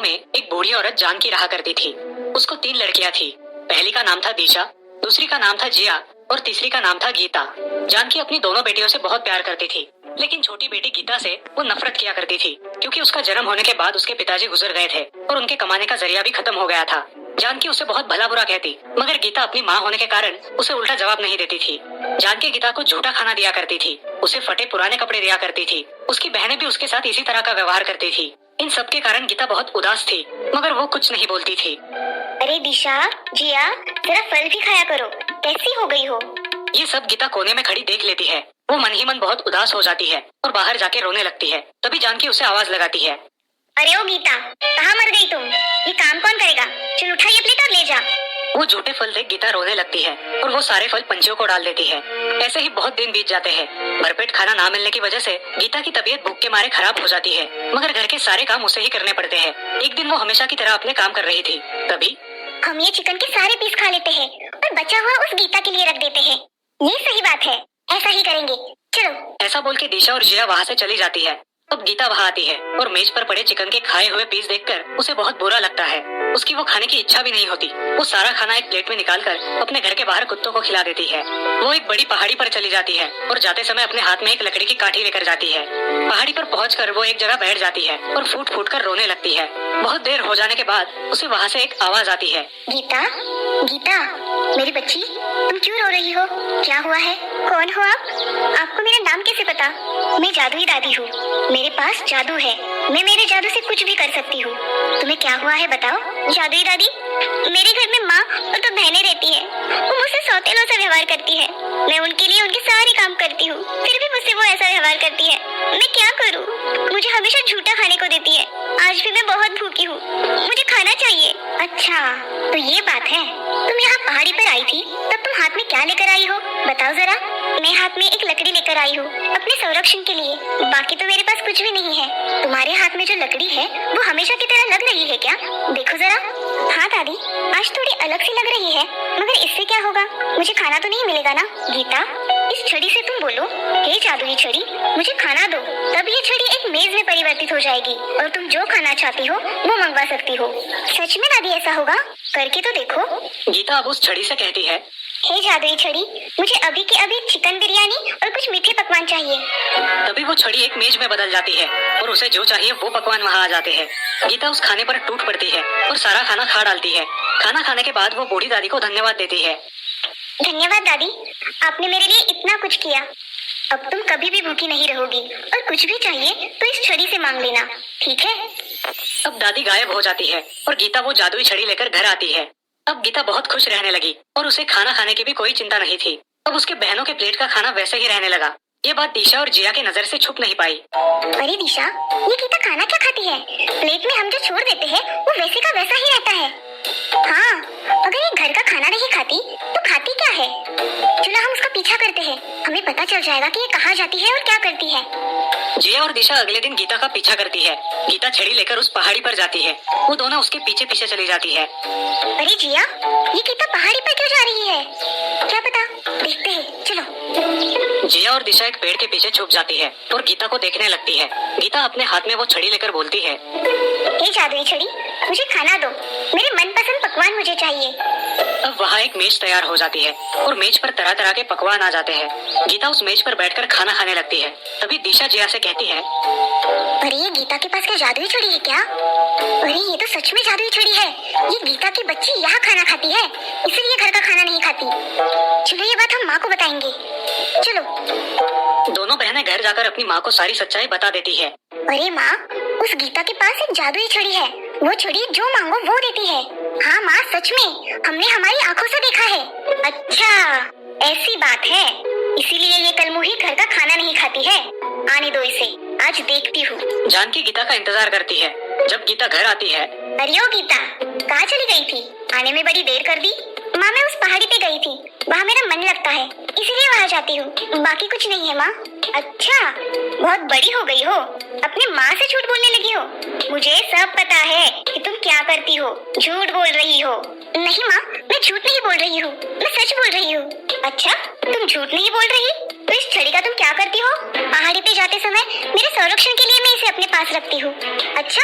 में एक बूढ़ी औरत जानकी रहा करती थी। उसको 3 लड़कियां थी। पहली का नाम था दिशा, दूसरी का नाम था जिया और तीसरी का नाम था गीता। जानकी अपनी दोनों बेटियों से बहुत प्यार करती थी, लेकिन छोटी बेटी गीता से वो नफरत किया करती थी, क्योंकि उसका जन्म होने के बाद उसके पिताजी गुजर गए थे और उनके कमाने का जरिया भी खत्म हो गया था। जानकी उसे बहुत भला बुरा कहती, मगर गीता अपनी माँ होने के कारण उसे उल्टा जवाब नहीं देती थी। जानकी गीता को झूठा खाना दिया करती थी, उसे फटे पुराने कपड़े दिया करती थी। उसकी बहनें भी उसके साथ इसी तरह का व्यवहार करती थी। इन सब के कारण गीता बहुत उदास थी, मगर वो कुछ नहीं बोलती थी। अरे दिशा, जिया, जरा फल भी खाया करो, कैसी हो गई हो? ये सब गीता कोने में खड़ी देख लेती है। वो मन ही मन बहुत उदास हो जाती है और बाहर जाके रोने लगती है। तभी जानकी उसे आवाज लगाती है। अरे ओ गीता, कहाँ मर गई तुम? ये काम कौन करेगा? चल उठा ये प्लेट और ले जा। वो झूठे फल देख गीता रोने लगती है और वो सारे फल पंछियों को डाल देती है। ऐसे ही बहुत दिन बीत जाते हैं। भरपेट खाना ना मिलने की वजह से गीता की तबीयत भूख के मारे खराब हो जाती है, मगर घर के सारे काम उसे ही करने पड़ते हैं। एक दिन वो हमेशा की तरह अपने काम कर रही थी, तभी हम ये चिकन के सारे पीस खा लेते हैं और बचा हुआ उस गीता के लिए रख देते हैं। ये सही बात है, ऐसा ही करेंगे, चलो। ऐसा बोल के दिशा और जिया वहाँ से चली जाती है। अब गीता वहाँ आती है और मेज पर पड़े चिकन के खाए हुए पीस देखकर उसे बहुत बुरा लगता है। उसकी वो खाने की इच्छा भी नहीं होती। वो सारा खाना एक प्लेट में निकालकर अपने घर के बाहर कुत्तों को खिला देती है। वो एक बड़ी पहाड़ी पर चली जाती है और जाते समय अपने हाथ में एक लकड़ी की काठी लेकर जाती है। पहाड़ी पर पहुंचकर वो एक जगह बैठ जाती है और फूट फूट कर रोने लगती है। बहुत देर हो जाने के बाद उसे वहाँ से एक आवाज आती है। गीता, गीता, मेरी बच्ची, तुम क्यों रो रही हो? क्या हुआ है? कौन हो आप? आपको मेरा नाम कैसे पता? मैं जादुई दादी हूँ, मेरे पास जादू है। मैं मेरे जादू से कुछ भी कर सकती हूँ। तुम्हें क्या हुआ है बताओ? जादुई दादी, मेरे घर में माँ और 2 बहनें रहती है। वो मुझसे सौतेलों सा व्यवहार करती है। मैं उनके लिए उनके सारे काम करती हूँ, फिर भी मुझसे वो ऐसा व्यवहार करती है। मैं क्या करूँ? मुझे हमेशा झूठा खाने को देती है। आज भी मैं बहुत भूखी हूँ, मुझे खाना चाहिए। अच्छा, तो ये बात है। तुम यहाँ पहाड़ी पर आई थी, तब तुम हाथ में क्या लेकर आई हो? बताओ जरा। मैं हाथ में एक लकड़ी लेकर आई हूँ अपने संरक्षण के लिए। बाकी तो मेरे पास कुछ भी नहीं है। तुम्हारे हाथ में जो लकड़ी है वो हमेशा की तरह लग रही है क्या? देखो जरा। हाँ दादी, आज थोड़ी अलग सी लग रही है, मगर इससे क्या होगा? मुझे खाना तो नहीं मिलेगा ना? गीता, इस छड़ी से तुम बोलो, हे जादुई छड़ी, मुझे खाना दो। तब ये छड़ी एक मेज में परिवर्तित हो जाएगी और तुम जो खाना चाहती हो वो मंगवा सकती हो। सच में दादी ऐसा होगा? करके तो देखो। गीता अब उस छड़ी से कहती है। हे जादुई छड़ी, मुझे अभी के अभी चिकन बिरयानी और कुछ मीठे पकवान चाहिए। तभी वो छड़ी एक मेज में बदल जाती है और उसे जो चाहिए वो पकवान वहाँ आ जाते हैं। गीता उस खाने पर टूट पड़ती है और सारा खाना खा डालती है। खाना खाने के बाद वो बूढ़ी दादी को धन्यवाद देती है। धन्यवाद दादी, आपने मेरे लिए इतना कुछ किया। अब तुम कभी भी भूखी नहीं रहोगी और कुछ भी चाहिए तो इस छड़ी से मांग लेना, ठीक है? अब दादी गायब हो जाती है और गीता वो जादुई छड़ी लेकर घर आती है। अब गीता बहुत खुश रहने लगी और उसे खाना खाने की भी कोई चिंता नहीं थी। अब उसके बहनों के प्लेट का खाना वैसे ही रहने लगा। ये बात दिशा और जिया की नजर से छुप नहीं पाई। अरे दिशा, ये गीता खाना क्या खाती है? प्लेट में हम जो छोड़ देते हैं वो वैसे का वैसा ही रहता है। हाँ, अगर ये घर का खाना नहीं खाती तो खाती क्या है? चलो हम उसका पीछा करते हैं, हमें पता चल जाएगा कि ये कहाँ जाती है और क्या करती है। जिया और दिशा अगले दिन गीता का पीछा करती है। गीता छड़ी लेकर उस पहाड़ी पर जाती है। वो दोनों उसके पीछे पीछे चली जाती है। अरे जिया, ये गीता पहाड़ी पर क्यों जा रही है? क्या पता, देखते हैं, चलो। जिया और दिशा एक पेड़ के पीछे छुप जाती है और गीता को देखने लगती है। गीता अपने हाथ में वो छड़ी लेकर बोलती है। हे जादुई छड़ी, मुझे खाना दो, मेरे मनपसंद पकवान मुझे चाहिए। अब वहाँ एक मेज तैयार हो जाती है और मेज पर तरह तरह के पकवान आ जाते हैं। गीता उस मेज पर बैठकर खाना खाने लगती है। तभी दिशा जिया से कहती है। अरे ये गीता के पास क्या जादुई छड़ी है क्या? अरे ये तो सच में जादुई छड़ी है। ये गीता की बच्ची यहाँ खाना खाती है, इसलिए घर का खाना नहीं खाती। चलो ये बात हम माँ को बताएंगे, चलो। दोनों बहनें घर जाकर अपनी माँ को सारी सच्चाई बता देती है। अरे माँ, उस गीता के पास एक जादुई छड़ी है। वो छड़ी जो मांगो वो देती है। हाँ माँ, सच में हमने हमारी आंखों से देखा है। अच्छा, ऐसी बात है, इसीलिए ये कलमुही घर का खाना नहीं खाती है। आने दो इसे, आज देखती हूँ। जानकी गीता का इंतजार करती है। जब गीता घर आती है। अरे ओ गीता, कहाँ चली गई थी? आने में बड़ी देर कर दी। माँ, मैं उस पहाड़ी पे गई थी, वहाँ मेरा मन लगता है, इसीलिए वहाँ जाती हूँ, बाकी कुछ नहीं है माँ। अच्छा, बहुत बड़ी हो गई हो, अपने माँ से झूठ बोलने लगी हो। मुझे सब पता है कि तुम क्या करती हो, झूठ बोल रही हो। नहीं माँ, मैं झूठ नहीं बोल रही हूँ, मैं सच बोल रही हूँ। अच्छा, तुम झूठ नहीं बोल रही? तो इस छड़ी का तुम क्या करती हो? पहाड़ी पे जाते समय मेरे संरक्षण के लिए मैं इसे अपने पास रखती हूँ। अच्छा,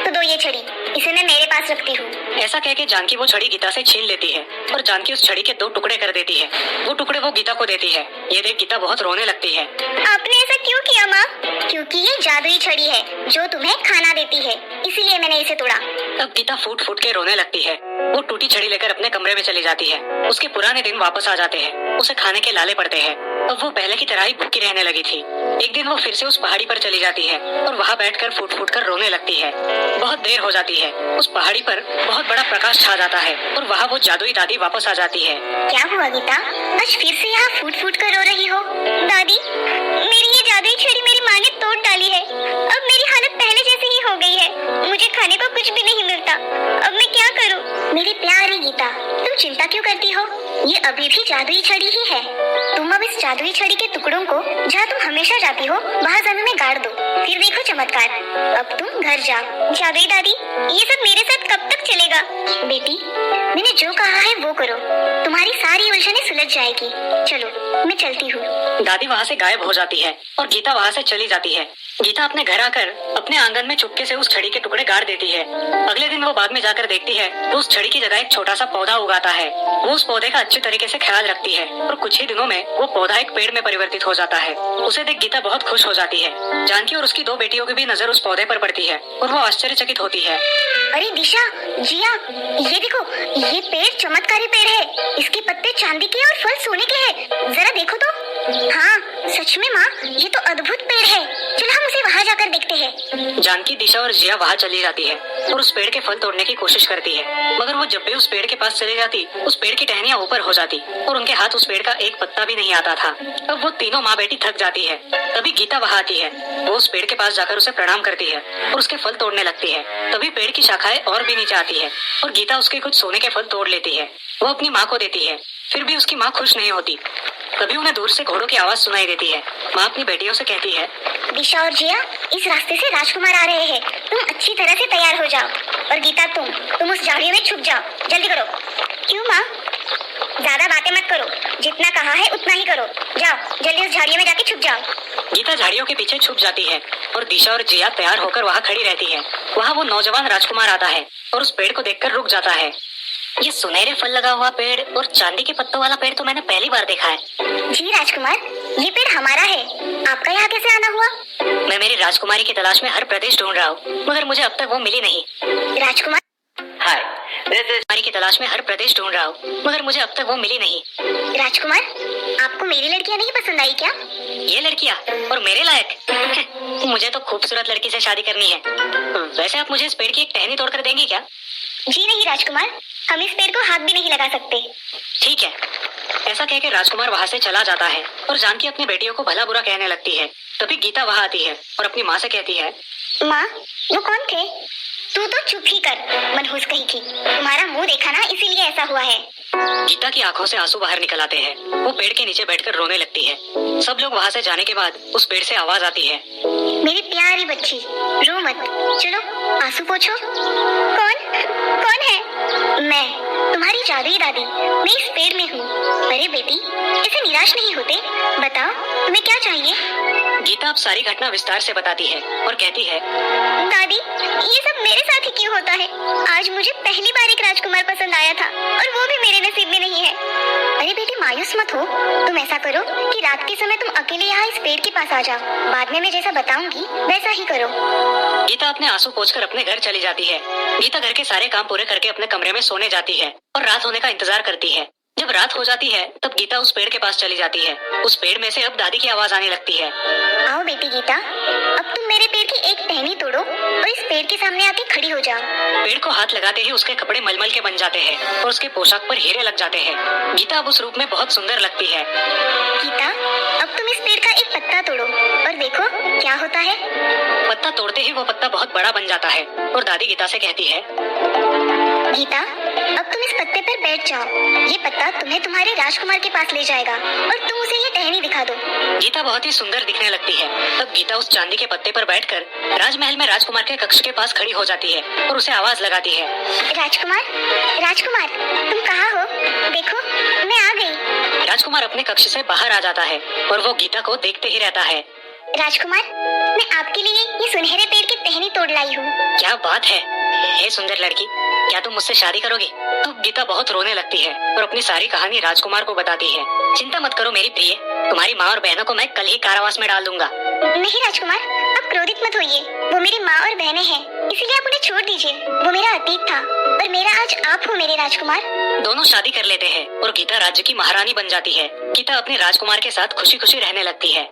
तो दो ये छड़ी, इसे मैं मेरे पास रखती हूँ। ऐसा कह के जानकी वो छड़ी गीता से छीन लेती है और जानकी उस छड़ी के 2 टुकड़े कर देती है। वो टुकड़े वो गीता को देती है। ये देख गीता बहुत रोने लगती है। आपने ऐसा क्यों किया माँ? क्योंकि ये जादुई छड़ी है जो तुम्हें खाना देती है, इसीलिए मैंने इसे तोड़ा। तब गीता फूट फूट के रोने लगती है। वो टूटी छड़ी लेकर अपने कमरे में चली जाती है। उसके पुराने दिन वापस आ जाते हैं। उसे खाने के लाले पड़ते हैं। अब वो पहले की तरह ही भूखी रहने लगी थी। एक दिन वो फिर से उस पहाड़ी पर चली जाती है और वहाँ बैठकर फूट फूट कर रोने लगती है। बहुत देर हो जाती है। उस पहाड़ी पर बहुत बड़ा प्रकाश छा जाता है और वहाँ वो जादुई दादी वापस आ जाती है। क्या हुआ गीता? आज फिर से यहाँ फूट फूट कर रो रही हो? दादी, मेरी ये जादुई छड़ी मेरी माँ ने तोड़ डाली है। अब मेरी हालत पहले जैसी ही हो गई है। मुझे खाने को कुछ भी नहीं मिलता। अब मैं क्या करूँ? मेरी प्यारी गीता, तुम चिंता क्यों करती हो? ये अभी भी जादुई छड़ी ही है। तुम अब इस जादुई छड़ी के टुकड़ों को जहाँ तुम हमेशा जाती हो वहाँ जमीन में गाड़ दो, फिर देखो चमत्कार। अब तुम घर जाओ। जादुई दादी, ये सब मेरे साथ कब तक चलेगा? बेटी, मैंने जो कहा है वो करो, तुम्हारी सारी उलझनें सुलझ जाएगी। चलो, मैं चलती हूँ। दादी वहाँ से गायब हो जाती है और गीता वहाँ से चली जाती है। गीता अपने घर आकर अपने आंगन में चुपके से उस छड़ी के टुकड़े गाड़ देती है। अगले दिन वो बाद में जाकर देखती है तो उस छड़ी की जगह एक छोटा सा पौधा उगाता है। वो उस पौधे का अच्छे तरीके से ख्याल रखती है और कुछ ही दिनों में वो पौधा एक पेड़ में परिवर्तित हो जाता है। उसे देख गीता बहुत खुश हो जाती है। जानकी और उसकी 2 बेटियों की भी नजर उस पौधे पर पड़ती है और वो आश्चर्यचकित होती है। अरे दिशा, जिया, ये देखो, ये पेड़ चमत्कारी पेड़ है। इसके पत्ते चांदी के और फल सोने के हैं। जरा देखो तो। हाँ, सच में माँ, ये तो अद्भुत पेड़ है। चलो हम उसे वहाँ जाकर देखते हैं। जानकी, दिशा और जिया वहाँ चली जाती है और उस पेड़ के फल तोड़ने की कोशिश करती है, मगर वो जब भी उस पेड़ के पास चली जाती उस पेड़ की टहनियाँ ऊपर हो जाती और उनके हाथ उस पेड़ का एक पत्ता भी नहीं आता था। अब वो तीनों माँ बेटी थक जाती है। तभी गीता वहाँ आती है। वो उस पेड़ के पास जाकर उसे प्रणाम करती है और उसके फल तोड़ने लगती है। तभी पेड़ की शाखाएं और भी नीचे आती है और गीता उसके कुछ सोने के फल तोड़ लेती है। वो अपनी माँ को देती है, फिर भी उसकी माँ खुश नहीं होती। तभी उन्हें दूर से घोड़ों की आवाज सुनाई देती है। माँ अपनी बेटियों से कहती है, दिशा और जिया, इस रास्ते से राजकुमार आ रहे हैं। तुम अच्छी तरह से तैयार हो जाओ। और गीता, तुम उस झाड़ियों में छुप जाओ। जल्दी करो। क्यों माँ? ज्यादा बातें मत करो, जितना कहा है उतना ही करो। जाओ, जल्दी उस झाड़ियों में जाके छुप जाओ। गीता झाड़ियों के पीछे छुप जाती है और दिशा और जिया तैयार होकर वहाँ खड़ी रहती है। वहाँ वो नौजवान राजकुमार आता है और उस पेड़ को देखकर रुक जाता है। ये सुनहरे फल लगा हुआ पेड़ और चांदी के पत्तों वाला पेड़ तो मैंने पहली बार देखा है। जी राजकुमार, ये पेड़ हमारा है। आपका यहाँ कैसे आना हुआ? मैं मेरी राजकुमारी की तलाश में हर प्रदेश ढूंढ रहा हूँ, मगर मुझे अब तक वो मिली नहीं। राजकुमार, हाय, राजकुमारी की तलाश में हर प्रदेश ढूंढ रहा हूँ, मगर मुझे अब तक वो मिली नहीं। राजकुमार, आपको मेरी लड़कियाँ नहीं पसंद आई क्या? ये लड़कियाँ और मेरे लायक? मुझे तो खूबसूरत लड़की से शादी करनी है। वैसे आप मुझे इस पेड़ की एक टहनी तोड़कर देंगी क्या? जी नहीं राजकुमार, हम इस पेड़ को हाथ भी नहीं लगा सकते। ठीक है। ऐसा कहकर राजकुमार वहाँ से चला जाता है और जानकी अपनी बेटियों को भला बुरा कहने लगती है। तभी गीता वहाँ आती है और अपनी माँ से कहती है, माँ, वो कौन थे? तू तो चुप ही कर, मनहूस कहीं की। तुम्हारा मुंह देखा ना, इसीलिए ऐसा हुआ है। गीता की आंखों से आंसू बाहर निकल आते हैं। वो पेड़ के नीचे बैठकर रोने लगती है। सब लोग वहाँ से जाने के बाद उस पेड़ से आवाज आती है, मेरी प्यारी बच्ची, रो मत। चलो आंसू पोंछो। कौन है? मैं, तुम्हारी जादुई दादी। मैं इस पेड़ में हूँ। अरे बेटी, ऐसे निराश नहीं होते। बताओ, तुम्हें क्या चाहिए? गीता अब सारी घटना विस्तार से बताती है और कहती है, दादी, ये सब मेरे साथ ही क्यों होता है? आज मुझे पहली बार एक राजकुमार पसंद आया था और वो भी मेरे नसीब में नहीं है। अरे बेटी, मायूस मत हो। तुम ऐसा करो कि रात के समय तुम अकेले यहाँ इस पेड़ के पास आ जाओ। बाद में मैं जैसा बताऊंगी वैसा ही करो। गीता अपने आंसू पोंछकर अपने घर चली जाती है। गीता घर के सारे काम पूरे करके अपने कमरे में सोने जाती है और रात होने का इंतजार करती है। जब रात हो जाती है तब गीता उस पेड़ के पास चली जाती है। उस पेड़ में से अब दादी की आवाज आने लगती है, आओ बेटी गीता, अब तुम मेरे पेड़ की एक टहनी तोड़ो और इस पेड़ के सामने आके खड़ी हो जाओ। पेड़ को हाथ लगाते ही उसके कपड़े मलमल के बन जाते हैं और उसके पोशाक पर हीरे लग जाते हैं। गीता अब उस रूप में बहुत सुंदर लगती है। गीता, अब तुम इस पेड़ का एक पत्ता तोड़ो और देखो क्या होता है। पत्ता तोड़ते ही वो पत्ता बहुत बड़ा बन जाता है और दादी गीता से कहती है, गीता, अब तुम इस पत्ते पर बैठ जाओ। ये पत्ता तुम्हें तुम्हारे राजकुमार के पास ले जाएगा और तुम उसे ये टहनी दिखा दो। गीता बहुत ही सुंदर दिखने लगती है। तब गीता उस चांदी के पत्ते पर बैठकर राजमहल में राजकुमार के कक्ष के पास खड़ी हो जाती है और उसे आवाज लगाती है। राजकुमार, राजकुमार, तुम कहाँ हो? देखो, मैं आ गई। राजकुमार अपने कक्ष से बाहर आ जाता है और वो गीता को देखते ही रहता है। राजकुमार, मैं आपके लिए ये सुनहरे पेड़ की टहनी तोड़ लाई हूँ। क्या बात है, हे सुंदर लड़की, क्या तुम मुझसे शादी करोगी? तो गीता बहुत रोने लगती है और अपनी सारी कहानी राजकुमार को बताती है। चिंता मत करो मेरी प्रिय, तुम्हारी माँ और बहनों को मैं कल ही कारावास में डाल दूंगा। नहीं राजकुमार, आप क्रोधित मत होइए। वो मेरी माँ और बहनें हैं, इसलिए आप उन्हें छोड़ दीजिए। वो मेरा अतीत था और मेरा आज आप हो मेरे राजकुमार। दोनों शादी कर लेते हैं और गीता राज्य की महारानी बन जाती है। गीता अपने राजकुमार के साथ खुशी खुशी रहने लगती है।